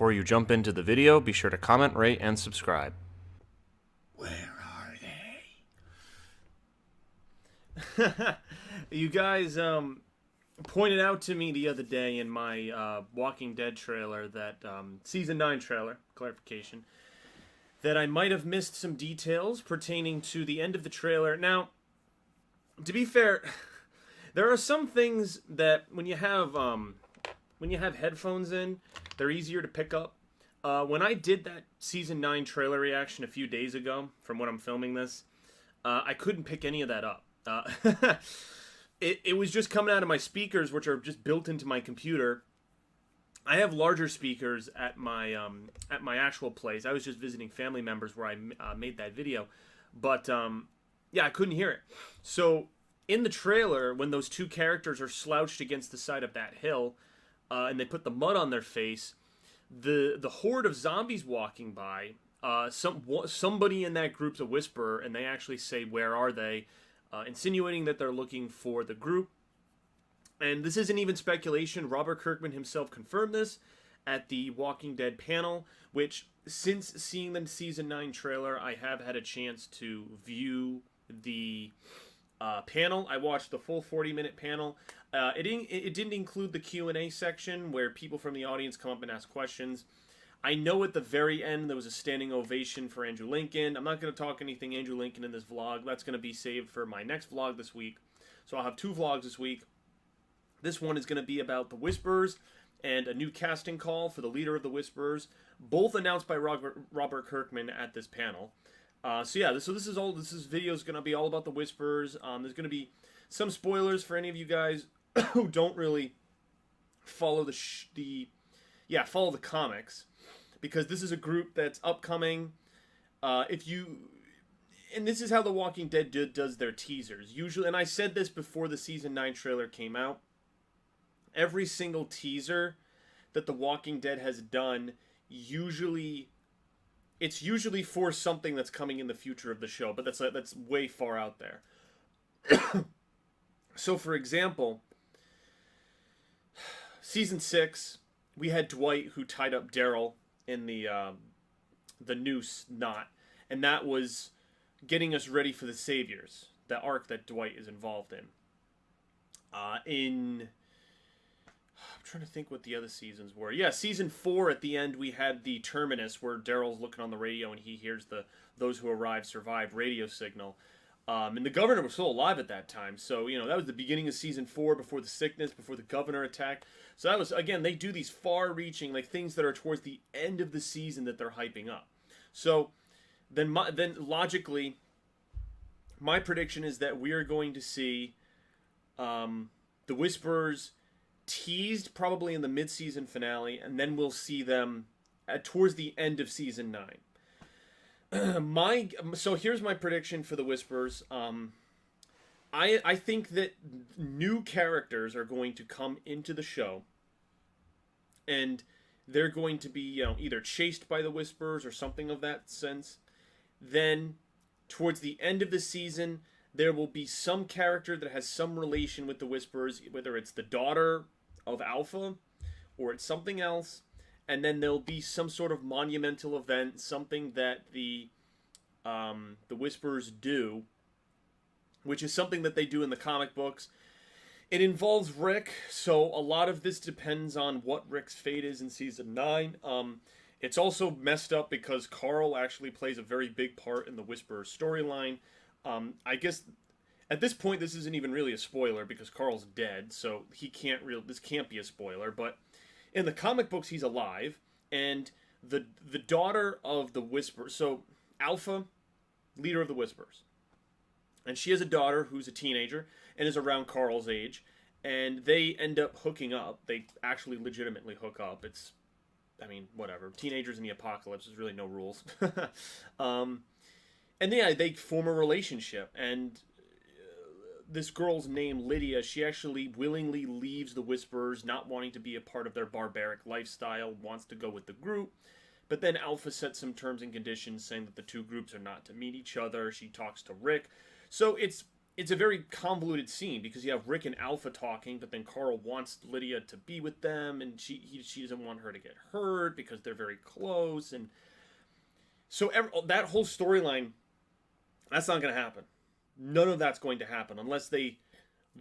Before you jump into the video, be sure to comment, rate, and subscribe. Where are they? You guys pointed out to me the other day in my Walking Dead trailer that season 9 trailer, clarification, that I might have missed some details pertaining to the end of the trailer. Now, to be fair, there are some things that when you have headphones in, they're easier to pick up. When I did that season 9 trailer reaction a few days ago, from when I'm filming this, I couldn't pick any of that up. It was just coming out of my speakers, which are just built into my computer. I have larger speakers at my actual place. I was just visiting family members where I made that video, but yeah, I couldn't hear it. So in the trailer, when those two characters are slouched against the side of that hill, and they put the mud on their face, the horde of zombies walking by, somebody in that group's a whisperer, and they actually say, "Where are they?" Insinuating that they're looking for the group. And this isn't even speculation. Robert Kirkman himself confirmed this at the Walking Dead panel, which, since seeing the season 9 trailer, I have had a chance to view the panel. I watched the full 40-minute panel. It didn't include the Q&A section where people from the audience come up and ask questions. I know at the very end there was a standing ovation for Andrew Lincoln. I'm not going to talk anything Andrew Lincoln in this vlog. That's going to be saved for my next vlog this week. So I'll have 2 vlogs this week. This one is going to be about the Whisperers and a new casting call for the leader of the Whisperers, both announced by Robert Kirkman at this panel. So yeah, this video is going to be all about the Whisperers. There's going to be some spoilers for any of you guys who don't really follow follow the comics, because this is a group that's upcoming. And this is how The Walking Dead does their teasers. Usually, and I said this before the season 9 trailer came out, every single teaser that The Walking Dead has done, it's usually for something that's coming in the future of the show, but that's way far out there. So, for example, season 6, we had Dwight who tied up Daryl in the noose knot, and that was getting us ready for the Saviors, the arc that Dwight is involved in. I'm trying to think what the other seasons were. Yeah, season 4 at the end we had the Terminus, where Daryl's looking on the radio and he hears the "those who arrive survive" radio signal. And the governor was still alive at that time, so that was the beginning of season 4, before the sickness, before the governor attacked. So that was, again, they do these far-reaching, like, things that are towards the end of the season that they're hyping up. So then logically, my prediction is that we are going to see the Whisperers teased probably in the mid-season finale, and then we'll see them towards the end of season 9. So here's my prediction for the Whisperers. I think that new characters are going to come into the show, and they're going to be either chased by the Whisperers or something of that sense. Then, towards the end of the season, there will be some character that has some relation with the Whisperers, whether it's the daughter of Alpha or it's something else. And then there'll be some sort of monumental event, something that the Whisperers do, which is something that they do in the comic books. It involves Rick, so a lot of this depends on what Rick's fate is in season 9. It's also messed up because Carl actually plays a very big part in the Whisperer storyline. I guess at this point this isn't even really a spoiler because Carl's dead, so this can't be a spoiler, but in the comic books, he's alive, and the daughter of the Whisperers, so Alpha, leader of the Whisperers, and she has a daughter who's a teenager and is around Carl's age, and they end up hooking up. They actually legitimately hook up. Whatever. Teenagers in the apocalypse, there's really no rules. And yeah, they form a relationship, and this girl's name, Lydia, she actually willingly leaves the Whisperers, not wanting to be a part of their barbaric lifestyle, wants to go with the group. But then Alpha sets some terms and conditions saying that the two groups are not to meet each other. She talks to Rick. So it's it's a very convoluted scene because you have Rick and Alpha talking, but then Carl wants Lydia to be with them, and she doesn't want her to get hurt because they're very close, and so that whole storyline, that's not going to happen. None of that's going to happen unless they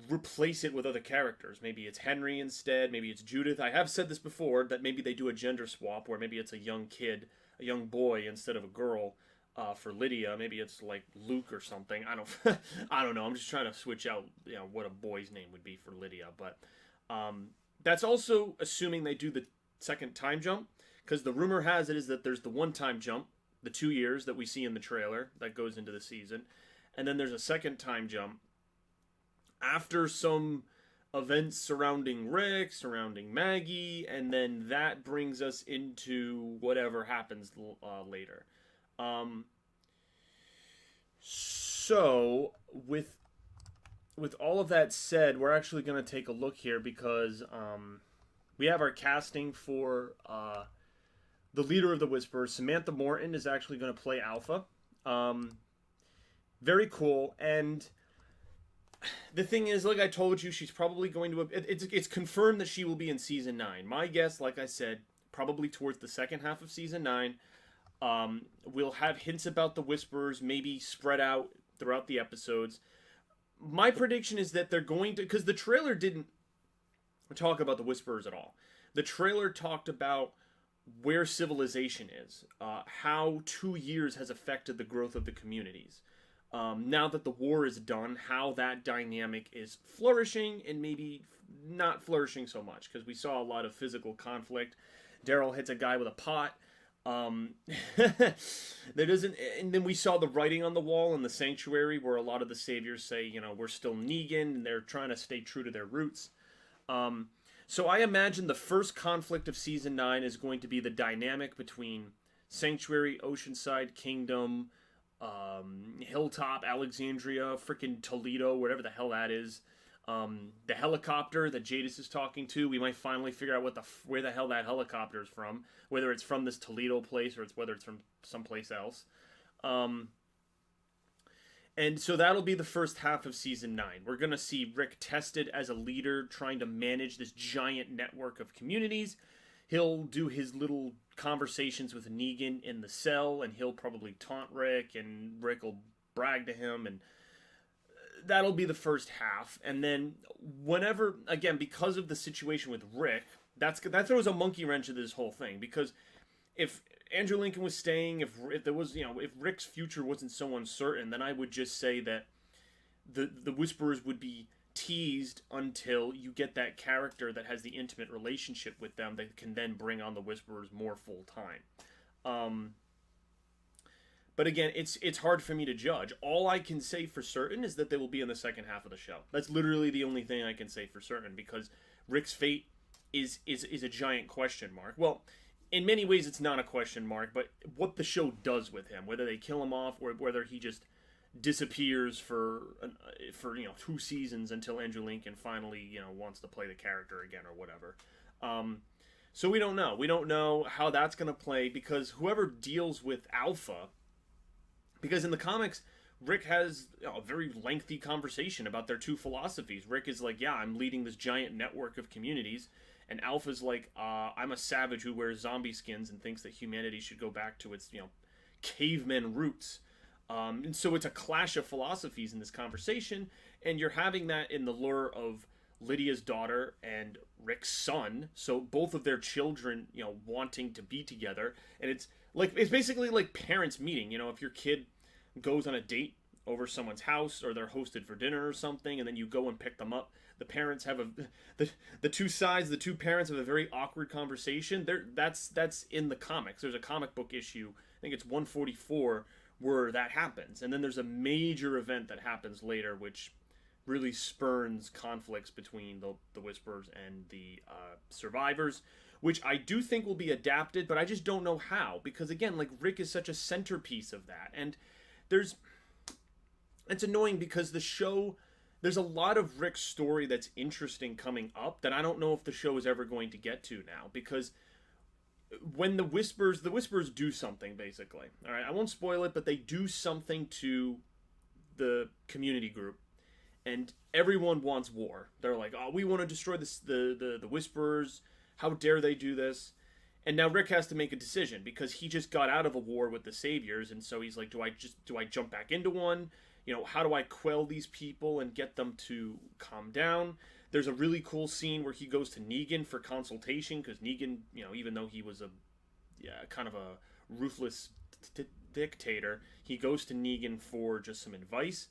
replace it with other characters. Maybe it's Henry instead. Maybe it's Judith. I have said this before, that maybe they do a gender swap where maybe it's a young kid, a young boy instead of a girl for Lydia. Maybe it's like Luke or something. I don't, I don't know. I'm just trying to switch out, what a boy's name would be for Lydia. But that's also assuming they do the second time jump, because the rumor has it is that there's the one time jump, the 2 years that we see in the trailer that goes into the season, and then there's a second time jump after some events surrounding Rick, surrounding Maggie, and then that brings us into whatever happens later. So with all of that said, we're actually going to take a look here because we have our casting for the leader of the Whisperers. Samantha Morton is actually going to play Alpha. Very cool. And the thing is, like I told you, she's probably going to... It's confirmed that she will be in Season 9. My guess, like I said, probably towards the second half of Season 9. We'll have hints about the Whisperers, maybe spread out throughout the episodes. My prediction is that they're going to... Because the trailer didn't talk about the Whisperers at all. The trailer talked about where civilization is, how 2 years has affected the growth of the communities. Now that the war is done, how that dynamic is flourishing and maybe not flourishing so much, because we saw a lot of physical conflict. Daryl hits a guy with a pot. There doesn't, and then we saw the writing on the wall in the sanctuary where a lot of the saviors say, we're still Negan, and they're trying to stay true to their roots. So I imagine the first conflict of Season 9 is going to be the dynamic between Sanctuary, Oceanside, Kingdom, Hilltop, Alexandria, freaking Toledo, wherever the hell that is. The helicopter that Jadis is talking to, we might finally figure out where the hell that helicopter is from. Whether it's from this Toledo place or whether it's from someplace else. And so that'll be the first half of Season 9. We're going to see Rick tested as a leader, trying to manage this giant network of communities. He'll do his little conversations with Negan in the cell, and he'll probably taunt Rick, and Rick will brag to him, and that'll be the first half. And then whenever, again, because of the situation with Rick, that throws a monkey wrench into this whole thing, because if Andrew Lincoln was staying, if there was, if Rick's future wasn't so uncertain, then I would just say that the Whisperers would be teased until you get that character that has the intimate relationship with them that can then bring on the Whisperers more full time. But again, it's hard for me to judge. All I can say for certain is that they will be in the second half of the show. That's literally the only thing I can say for certain, because Rick's fate is a giant question mark. Well, in many ways it's not a question mark, but what the show does with him, whether they kill him off or whether he just disappears for 2 seasons until Andrew Lincoln finally wants to play the character again or whatever. So we don't know. We don't know how that's going to play, because whoever deals with Alpha, because in the comics, Rick has a very lengthy conversation about their 2 philosophies. Rick is like, yeah, I'm leading this giant network of communities. And Alpha's like, I'm a savage who wears zombie skins and thinks that humanity should go back to its, caveman roots. And so it's a clash of philosophies in this conversation. And you're having that in the lure of Lydia's daughter and Rick's son. So both of their children, wanting to be together. And it's basically like parents meeting. If your kid goes on a date over someone's house, or they're hosted for dinner or something, and then you go and pick them up, the parents have the two sides, the 2 parents have a very awkward conversation. That's in the comics. There's a comic book issue, I think it's 144, where that happens. And then there's a major event that happens later, which really spurns conflicts between the Whisperers and the survivors, which I do think will be adapted, but I just don't know how, because again, like, Rick is such a centerpiece of that. And it's annoying because the show, there's a lot of Rick's story that's interesting coming up that I don't know if the show is ever going to get to now, because when the Whisperers do something, basically. All right, I won't spoil it, but they do something to the community group, and everyone wants war. They're like, oh, we want to destroy the Whisperers. How dare they do this? And now Rick has to make a decision because he just got out of a war with the Saviors, and so he's like, do I jump back into one? How do I quell these people and get them to calm down? There's a really cool scene where he goes to Negan for consultation because Negan, even though he was a kind of a ruthless dictator, he goes to Negan for just some advice.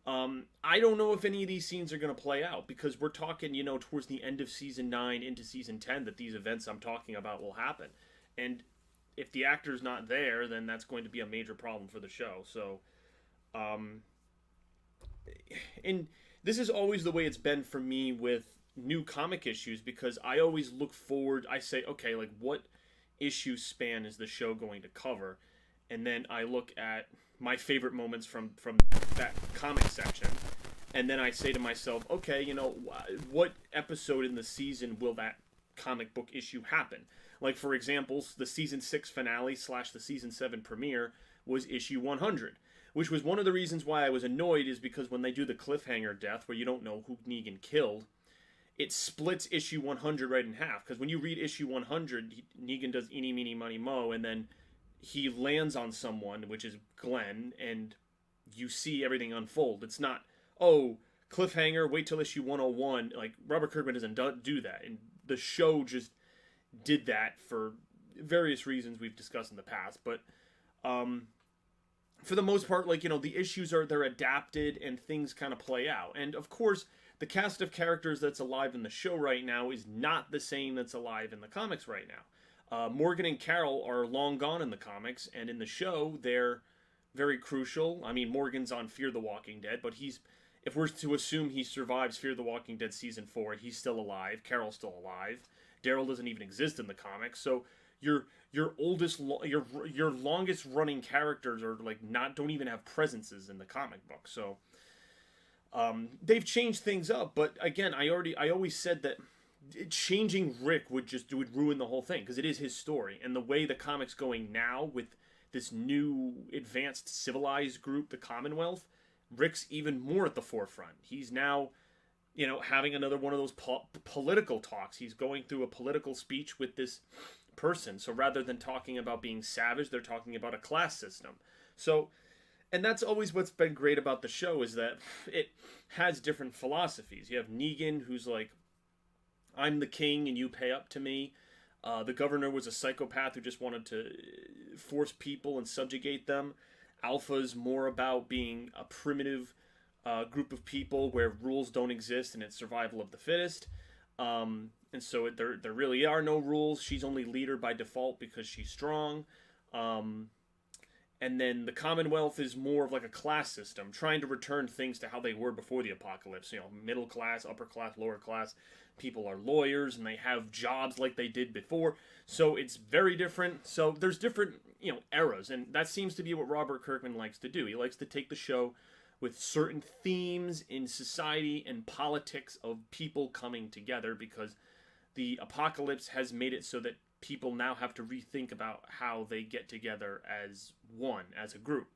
I don't know if any of these scenes are going to play out because we're talking, towards the end of season 9 into season 10 that these events I'm talking about will happen. And if the actor's not there, then that's going to be a major problem for the show. So, and this is always the way it's been for me with new comic issues because I always look forward. I say, okay, like what issue span is the show going to cover? And then I look at my favorite moments from that comic section, and then I say to myself, okay, what episode in the season will that comic book issue happen? Like, for example, the season 6 finale / the season 7 premiere was issue 100, which was one of the reasons why I was annoyed, is because when they do the cliffhanger death where you don't know who Negan killed, it splits issue 100 right in half. Because when you read issue 100, Negan does eeny, meeny, miny, mo, and then he lands on someone, which is Glenn, and you see everything unfold. It's not, oh, cliffhanger, wait till issue 101. Like, Robert Kirkman doesn't do that. And the show just did that for various reasons we've discussed in the past. But for the most part, like, the issues they're adapted and things kind of play out. And, of course, the cast of characters that's alive in the show right now is not the same that's alive in the comics right now. Morgan and Carol are long gone in the comics, and in the show, they're very crucial. I mean, Morgan's on Fear the Walking Dead, but if we're to assume he survives Fear the Walking Dead season 4, he's still alive. Carol's still alive. Daryl doesn't even exist in the comics. So your longest running characters are like don't even have presences in the comic book. So they've changed things up, but again, I always said that changing Rick would ruin the whole thing because it is his story, and the way the comic's going now with this new advanced civilized group, the Commonwealth, Rick's even more at the forefront. He's now, having another one of those political talks. He's going through a political speech with this person. So rather than talking about being savage, they're talking about a class system. So, and that's always what's been great about the show is that it has different philosophies. You have Negan, who's like, I'm the king and you pay up to me. The governor was a psychopath who just wanted to force people and subjugate them. Alpha's more about being a primitive group of people where rules don't exist and it's survival of the fittest. And so there really are no rules. She's only leader by default because she's strong. And then the Commonwealth is more of like a class system, trying to return things to how they were before the apocalypse. Middle class, upper class, lower class. People are lawyers and they have jobs like they did before. So it's very different. So there's different, eras. And that seems to be what Robert Kirkman likes to do. He likes to take the show with certain themes in society and politics of people coming together because the apocalypse has made it so that people now have to rethink about how they get together as one, as a group.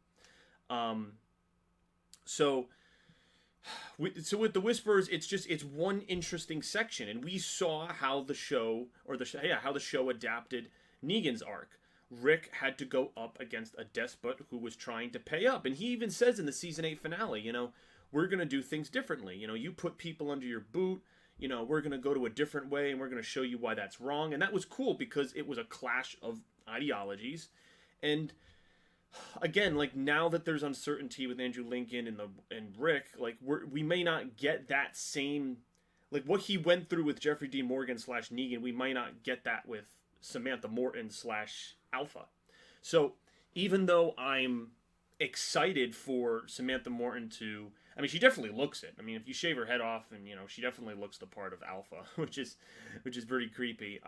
So with the Whisperers, it's one interesting section, and we saw how the show adapted Negan's arc. Rick had to go up against a despot who was trying to pay up, and he even says in the season 8 finale, we're gonna do things differently. You put people under your boot. We're going to go to a different way, and we're going to show you why that's wrong. And that was cool because it was a clash of ideologies. And again, like now that there's uncertainty with Andrew Lincoln and Rick, like we may not get that same, like what he went through with Jeffrey D. Morgan / Negan, we might not get that with Samantha Morton / Alpha. So even though I'm excited for Samantha Morton to, she definitely looks it. If you shave her head off, and she definitely looks the part of Alpha, which is pretty creepy.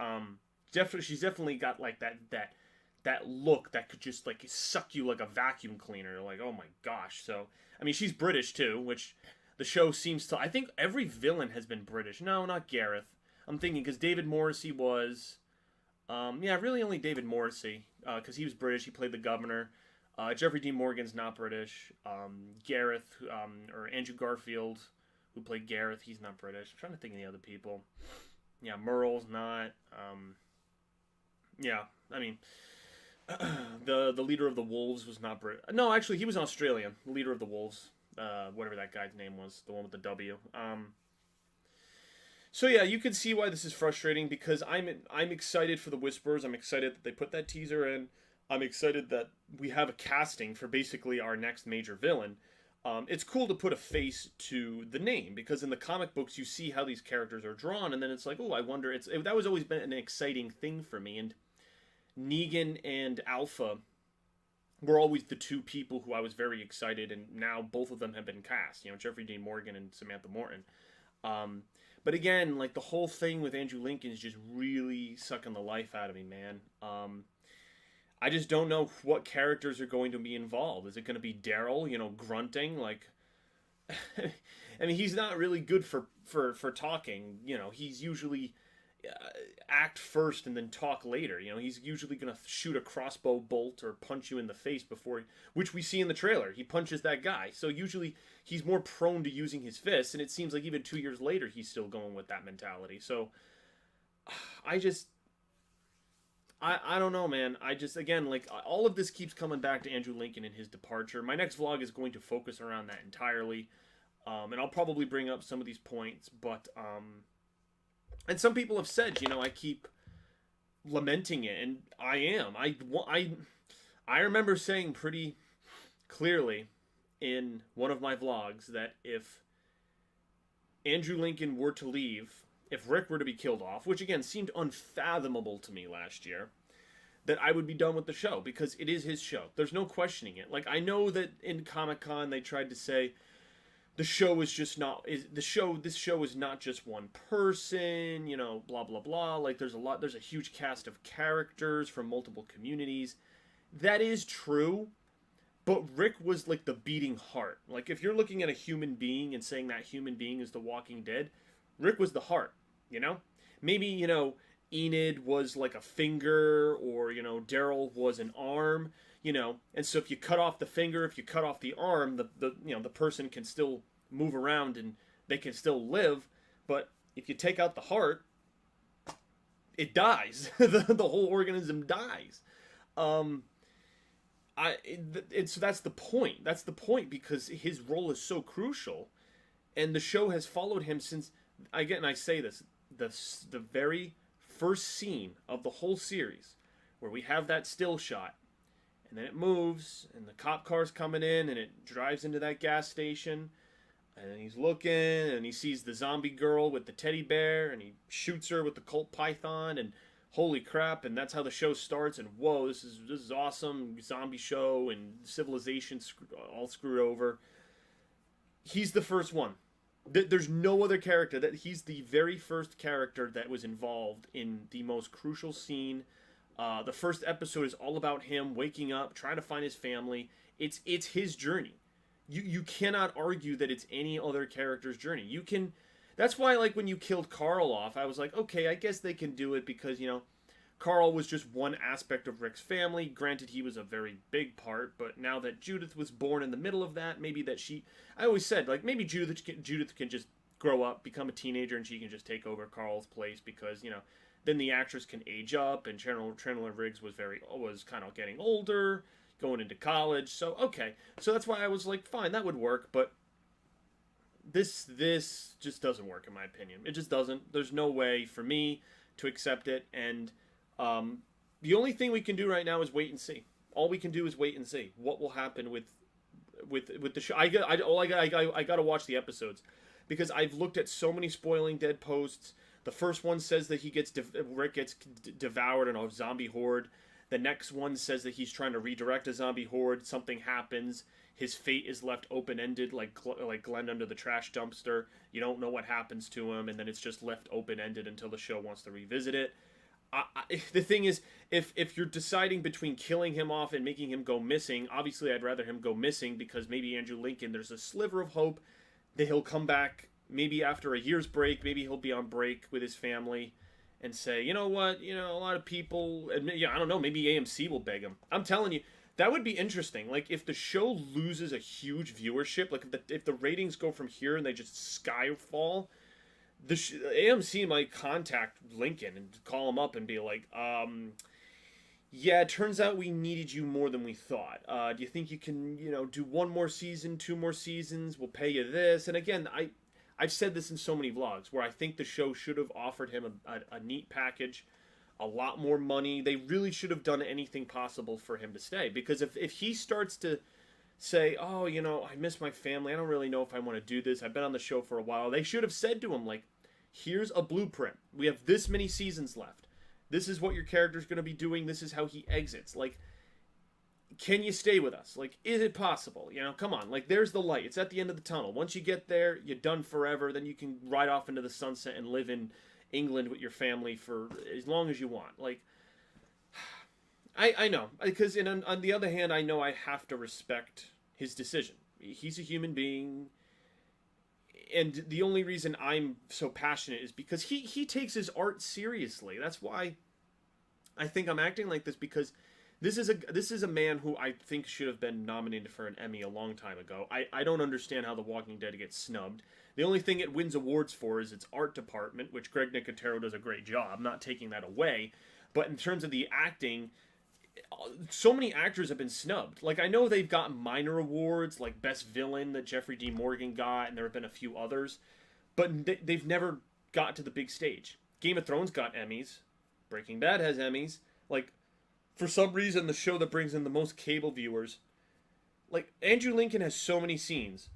She's definitely got like that look that could just like suck you like a vacuum cleaner. Like, oh my gosh. So she's British too, which the show seems to. I think every villain has been British. No, not Gareth. I'm thinking because David Morrissey was, really only David Morrissey because he was British. He played the governor. Jeffrey D. Morgan's not British. Gareth or Andrew Garfield who played Gareth. He's not British. I'm trying to think of the other people. Yeah, Merle's not. Yeah, I mean, the leader of the Wolves was not British. No, actually, he was Australian. The leader of the Wolves, whatever that guy's name was, the one with the W. So yeah, you can see why this is frustrating because I'm excited for the Whispers. I'm excited that they put that teaser in. I'm excited that we have a casting for basically our next major villain. It's cool to put a face to the name because in the comic books you see how these characters are drawn, and then it's like, oh, I wonder. That was always been an exciting thing for me. And Negan and Alpha were always the two people who I was very excited, and now both of them have been cast. You know, Jeffrey Dean Morgan and Samantha Morton. But again, like the whole thing with Andrew Lincoln is just really sucking the life out of me, man. I just don't know what characters are going to be involved. Is it going to be Daryl, you know, grunting like? I mean, he's not really good for talking. You know, he's usually act first and then talk later. You know, he's usually going to shoot a crossbow bolt or punch you in the face before, which we see in the trailer. He punches that guy. So usually he's more prone to using his fists, and it seems like even 2 years later he's still going with that mentality. So I don't know, man. Again, like, all of this keeps coming back to Andrew Lincoln and his departure. My next vlog is going to focus around that entirely. And I'll probably bring up some of these points, but, and some people have said, you know, I keep lamenting it, and I am. I remember saying pretty clearly in one of my vlogs that if Andrew Lincoln were to leave, if Rick were to be killed off, which again seemed unfathomable to me last year, that I would be done with the show because it is his show. There's no questioning it. Like, I know that in Comic-Con they tried to say the show is just not this show is not just one person, you know, blah blah blah. Like, there's a huge cast of characters from multiple communities. That is true. But Rick was like the beating heart. Like, if you're looking at a human being and saying that human being is the Walking Dead, Rick was the heart, you know? Maybe, you know, Enid was like a finger, or, you know, Daryl was an arm, you know? And so if you cut off the finger, if you cut off the arm, the person can still move around and they can still live. But if you take out the heart, it dies. the whole organism dies. That's the point. That's the point, because his role is so crucial, and the show has followed him since. Again, I say this: the very first scene of the whole series, where we have that still shot, and then it moves, and the cop car's coming in, and it drives into that gas station, and then he's looking, and he sees the zombie girl with the teddy bear, and he shoots her with the Colt Python, and holy crap, and that's how the show starts, and whoa, this is awesome, zombie show, and civilization all screwed over. He's the first one. There's no other character. He's the very first character that was involved in the most crucial scene. The first episode is all about him waking up, trying to find his family. It's his journey. You cannot argue that it's any other character's journey. You can. That's why, like, when you killed Carl off, I was like, okay, I guess they can do it because, you know, Carl was just one aspect of Rick's family. Granted, he was a very big part, but now that Judith was born in the middle of that, maybe that I always said, like, maybe Judith can just grow up, become a teenager, and she can just take over Carl's place because, you know, then the actress can age up, and Chandler Riggs was kind of getting older, going into college. So, okay. So that's why I was like, fine, that would work, but this just doesn't work, in my opinion. It just doesn't. There's no way for me to accept it, and the only thing we can do right now is wait and see. All we can do is wait and see what will happen with the show. I got to watch the episodes because I've looked at so many spoiling dead posts. The first one says that Rick gets devoured in a zombie horde. The next one says that he's trying to redirect a zombie horde. Something happens. His fate is left open-ended, like Glenn under the trash dumpster. You don't know what happens to him, and then it's just left open-ended until the show wants to revisit it. The thing is, if you're deciding between killing him off and making him go missing, obviously I'd rather him go missing because maybe Andrew Lincoln, there's a sliver of hope that he'll come back maybe after a year's break. Maybe he'll be on break with his family and say, you know what, you know, a lot of people, I don't know, maybe AMC will beg him. I'm telling you, That would be interesting. Like if the show loses a huge viewership, like if the ratings go from here and they just skyfall, AMC might contact Lincoln and call him up and be like, yeah, it turns out we needed you more than we thought. Do you think you can, do one more season, two more seasons? We'll pay you this. And again, I've said this in so many vlogs where I think the show should have offered him a neat package, a lot more money. They really should have done anything possible for him to stay. Because if he starts to say, oh, I miss my family, I don't really know if I want to do this, I've been on the show for a while, they should have said to him, like, here's a blueprint. We have this many seasons left. This is what your character's going to be doing. This is how he exits. Like, can you stay with us? Like, is it possible? Come on. Like, there's the light. It's at the end of the tunnel. Once you get there, you're done forever. Then you can ride off into the sunset and live in England with your family for as long as you want. Like, I know. Because on the other hand, I know I have to respect his decision. He's a human being. And the only reason I'm so passionate is because he takes his art seriously. That's why I think I'm acting like this, because this is a man who I think should have been nominated for an Emmy a long time ago. I don't understand how The Walking Dead gets snubbed. The only thing it wins awards for is its art department, which Greg Nicotero does a great job. I'm not taking that away. But in terms of the acting, so many actors have been snubbed. Like, I know they've gotten minor awards, like Best Villain that Jeffrey D. Morgan got, and there have been a few others, but they've never got to the big stage. Game of Thrones got Emmys. Breaking Bad has Emmys. Like, for some reason, the show that brings in the most cable viewers, like, Andrew Lincoln has so many scenes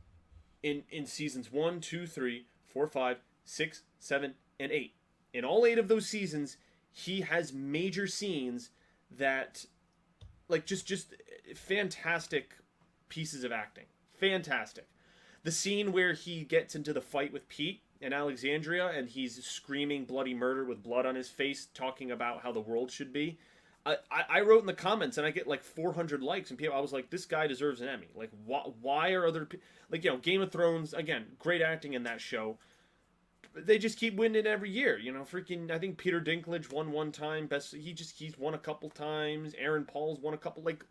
in seasons 1, 2, 3, 4, 5, 6, 7, and 8. In all 8 of those seasons, he has major scenes that, like, just fantastic pieces of acting. Fantastic. The scene where he gets into the fight with Pete in Alexandria and he's screaming bloody murder with blood on his face, talking about how the world should be. I wrote in the comments and I get like 400 likes, and people, I was like, this guy deserves an Emmy. Like, why are other people, like, Game of Thrones, again, great acting in that show. They just keep winning every year, freaking, I think Peter Dinklage won one time, he's won a couple times, Aaron Paul's won a couple, like,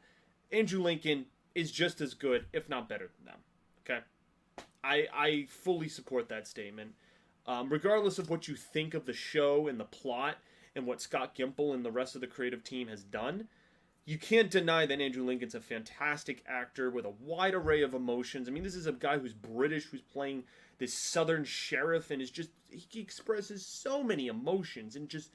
Andrew Lincoln is just as good, if not better than them, okay? I fully support that statement. Regardless of what you think of the show and the plot and what Scott Gimple and the rest of the creative team has done, you can't deny that Andrew Lincoln's a fantastic actor with a wide array of emotions. I mean, this is a guy who's British, who's playing this southern sheriff, and is just, he expresses so many emotions and just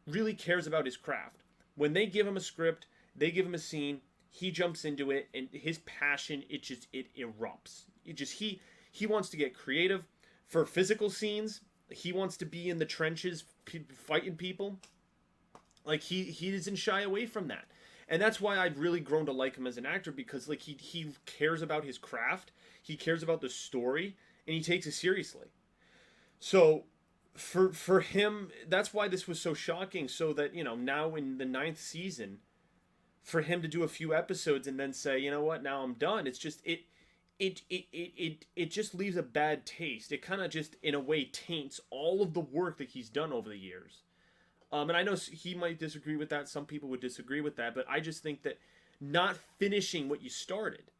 really cares about his craft. When they give him a script, they give him a scene, he jumps into it, and his passion, it erupts. He wants to get creative. For physical scenes, he wants to be in the trenches fighting people. Like, he doesn't shy away from that. And that's why I've really grown to like him as an actor, because, like, he cares about his craft, he cares about the story, and he takes it seriously. So for him, that's why this was so shocking. So that, now in the 9th season, for him to do a few episodes and then say, you know what, now I'm done. It's just it just leaves a bad taste. It kind of just, in a way, taints all of the work that he's done over the years. And I know he might disagree with that. Some people would disagree with that, but I just think that not finishing what you started,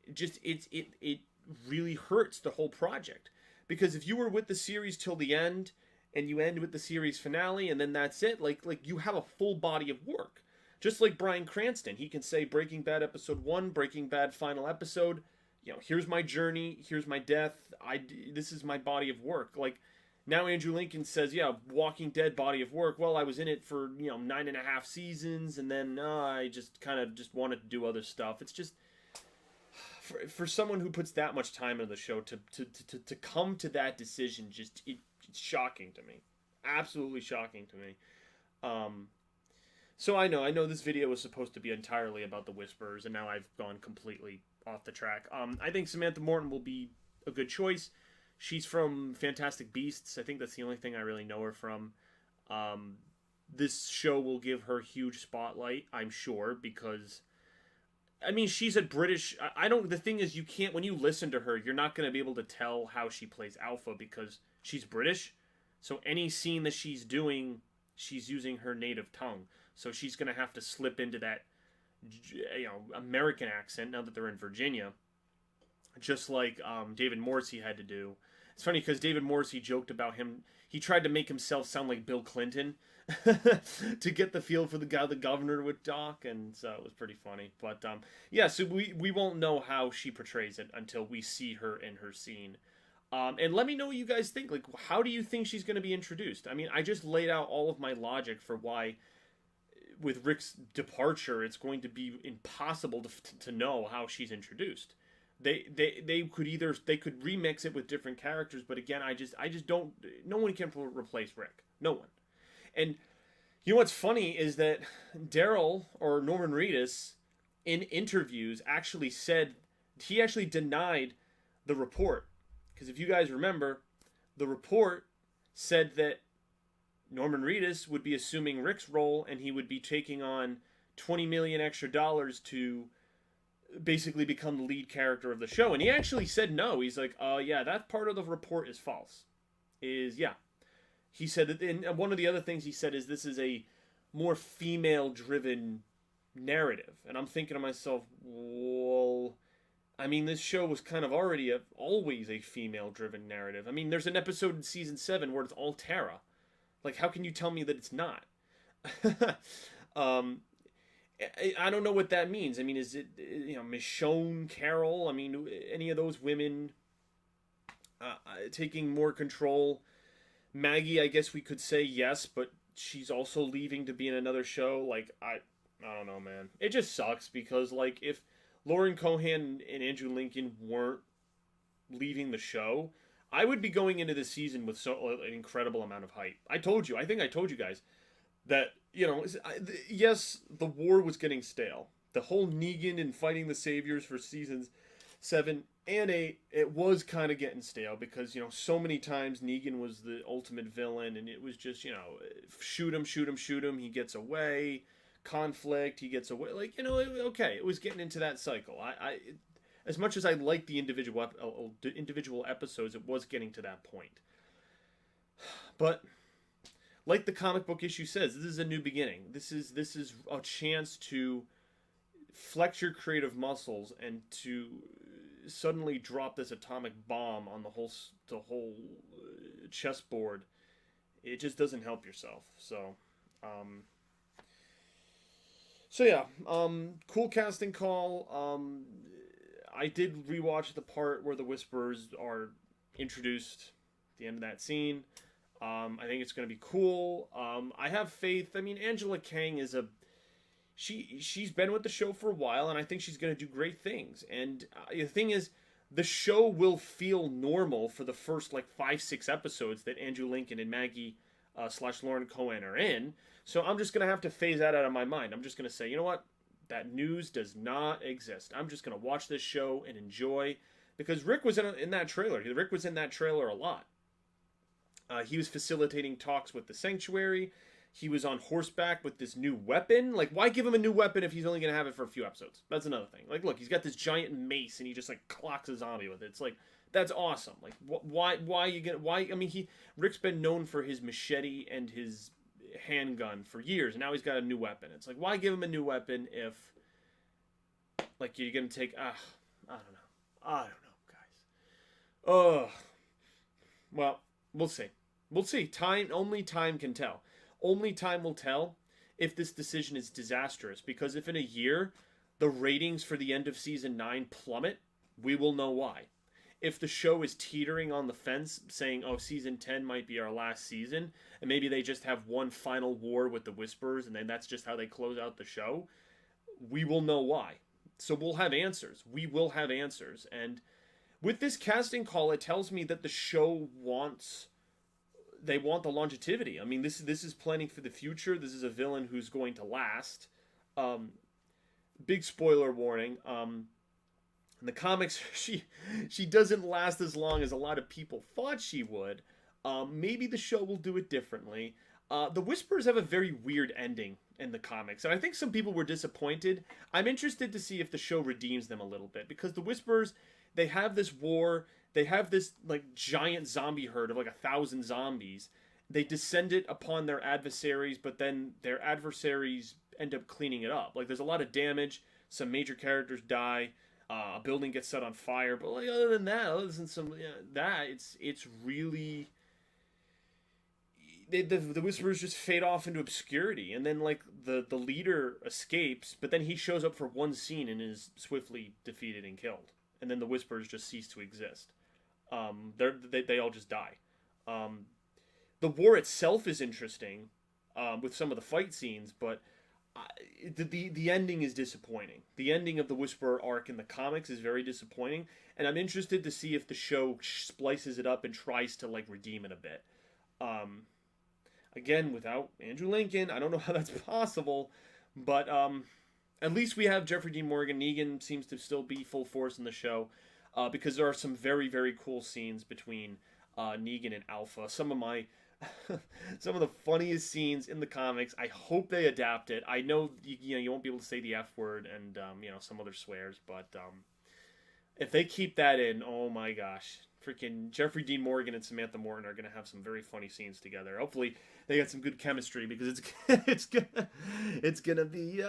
it really hurts the whole project. Because if you were with the series till the end, and you end with the series finale, and then that's it, like you have a full body of work. Just like Bryan Cranston, he can say Breaking Bad episode 1, Breaking Bad final episode. Here's my journey, here's my death. This is my body of work. Like, now Andrew Lincoln says, yeah, Walking Dead body of work. Well, I was in it for 9.5 seasons, and then I just kind of just wanted to do other stuff. It's just, for someone who puts that much time into the show to come to that decision, just it's shocking to me, absolutely shocking to me. So I know this video was supposed to be entirely about the Whisperers, and now I've gone completely off the track. I think Samantha Morton will be a good choice. She's from Fantastic Beasts. I think that's the only thing I really know her from. This show will give her huge spotlight, I'm sure, because, I mean, she's a British... the thing is, you can't... When you listen to her, you're not going to be able to tell how she plays Alpha, because she's British. So any scene that she's doing, she's using her native tongue. So she's going to have to slip into that American accent now that they're in Virginia, just like David Morrissey had to do. It's funny because David Morrissey joked about him. He tried to make himself sound like Bill Clinton to get the feel for the guy the governor would talk, and so it was pretty funny. But yeah, so we won't know how she portrays it until we see her in her scene. And let me know what you guys think. Like, how do you think she's going to be introduced? I mean, I just laid out all of my logic for why, with Rick's departure, it's going to be impossible to know how she's introduced. They could remix it with different characters, but again, I just don't. No one can replace Rick. No one. And you know what's funny is that Daryl or Norman Reedus in interviews actually said he actually denied the report, because if you guys remember, the report said that Norman Reedus would be assuming Rick's role and he would be taking on $20 million extra to basically become the lead character of the show. And he actually said no. He's like, yeah, that part of the report is false. Yeah. He said that, and one of the other things he said is this is a more female-driven narrative. And I'm thinking to myself, well, I mean, this show was kind of already always a female-driven narrative. I mean, there's an episode in season 7 where it's all Tara. Like, how can you tell me that it's not? I don't know what that means. I mean, is it, Michonne, Carol? I mean, any of those women taking more control? Maggie, I guess we could say yes, but she's also leaving to be in another show. Like, I don't know, man. It just sucks because, like, if Lauren Cohan and Andrew Lincoln weren't leaving the show, I would be going into the season with an incredible amount of hype. I think I told you guys that, yes, the war was getting stale. The whole Negan and fighting the saviors for seasons 7 and 8, it was kind of getting stale because, so many times Negan was the ultimate villain and it was just, shoot him, he gets away, conflict, he gets away. Like, okay, it was getting into that cycle. As much as I liked the individual episodes, it was getting to that point. But like the comic book issue says, this is a new beginning. This is a chance to flex your creative muscles and to suddenly drop this atomic bomb on the whole chessboard. It just doesn't help yourself. So yeah, cool casting call. I did rewatch the part where the Whisperers are introduced at the end of that scene. I think it's going to be cool. I have faith. I mean, Angela Kang is she's been with the show for a while, and I think she's going to do great things. And the thing is, the show will feel normal for the first 5-6 episodes that Andrew Lincoln and Maggie / Lauren Cohan are in. So I'm just going to have to phase that out of my mind. I'm just going to say, you know what? That news does not exist. I'm just going to watch this show and enjoy, because Rick was in that trailer. Rick was in that trailer a lot. He was facilitating talks with the Sanctuary. He was on horseback with this new weapon. Like, why give him a new weapon if he's only going to have it for a few episodes? That's another thing. Like, look, he's got this giant mace and he just clocks a zombie with it. It's like, that's awesome. Like, why you get? Why? I mean, Rick's been known for his machete and his handgun for years, and now he's got a new weapon. It's like, why give him a new weapon if, you're gonna take? I don't know, guys. Well, we'll see. We'll see. Only time can tell. Only time will tell if this decision is disastrous. Because if in a year the ratings for the end of season 9 plummet, we will know why. If the show is teetering on the fence, saying, oh, season 10 might be our last season, and maybe they just have one final war with the Whisperers, and then that's just how they close out the show, we will know why. So we'll have answers. We will have answers. And with this casting call, it tells me that the show wants the longevity. I mean, this is planning for the future. This is a villain who's going to last. Big spoiler warning. In the comics, she doesn't last as long as a lot of people thought she would. Maybe the show will do it differently. The Whisperers have a very weird ending in the comics, and I think some people were disappointed. I'm interested to see if the show redeems them a little bit, because the Whisperers, they have this war, they have this giant zombie herd of 1,000 zombies. They descend it upon their adversaries, but then their adversaries end up cleaning it up. Like there's a lot of damage, some major characters die, a building gets set on fire, but like other than that, other than some that, it's really the Whisperers just fade off into obscurity, and then like the leader escapes, but then he shows up for one scene and is swiftly defeated and killed, and then the Whisperers just cease to exist. They all just die. The war itself is interesting, with some of the fight scenes, but the ending is disappointing. The ending of the Whisperer arc in the comics is very disappointing, and I'm interested to see if the show splices it up and tries to like redeem it a bit. Again, without Andrew Lincoln, I don't know how that's possible, but at least we have Jeffrey Dean Morgan. Negan seems to still be full force in the show, because there are some very, very cool scenes between Negan and Alpha. Some of the funniest scenes in the comics. I hope they adapt it. I know you won't be able to say the F word and some other swears, but if they keep that in, oh my gosh. Freaking Jeffrey Dean Morgan and Samantha Morton are gonna have some very funny scenes together. Hopefully, they got some good chemistry because it's gonna be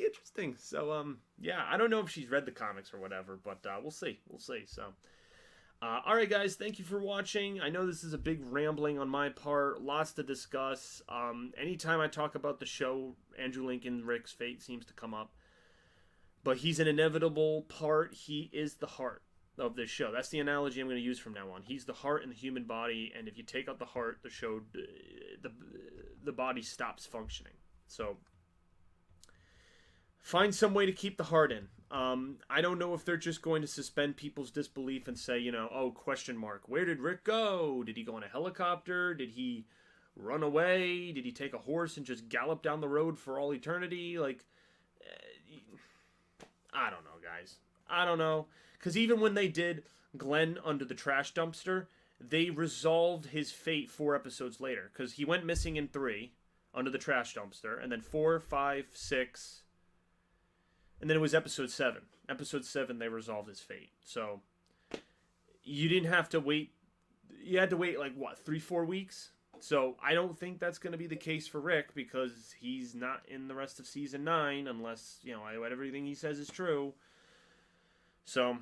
interesting. So yeah, I don't know if she's read the comics or whatever, but we'll see. So all right, guys, thank you for watching. I know this is a big rambling on my part, lots to discuss. Anytime I talk about the show, Andrew Lincoln, Rick's fate seems to come up, but he's an inevitable part. He is the heart of this show. That's the analogy I'm going to use from now on. He's the heart in the human body, and if you take out the heart, the show, the body stops functioning. So find some way to keep the heart in. I don't know if they're just going to suspend people's disbelief and say, oh, question mark, where did Rick go? Did he go in a helicopter? Did he run away? Did he take a horse and just gallop down the road for all eternity? Like, I don't know, guys. I don't know. Because even when they did Glenn under the trash dumpster, they resolved his fate 4 episodes later. Because he went missing in 3, under the trash dumpster. And then 4, 5, 6. And then it was episode 7. Episode 7, they resolved his fate. So, you didn't have to wait. You had to wait, like, what, 3-4 weeks? So, I don't think that's going to be the case for Rick. Because he's not in the rest of Season 9. Unless, everything he says is true. So,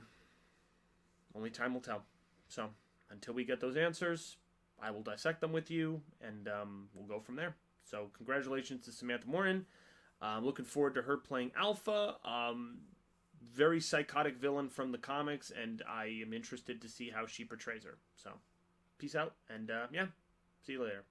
only time will tell. So, until we get those answers, I will dissect them with you, and we'll go from there. So, congratulations to Samantha Morton. I'm looking forward to her playing Alpha. Very psychotic villain from the comics, and I am interested to see how she portrays her. So, peace out, and yeah, see you later.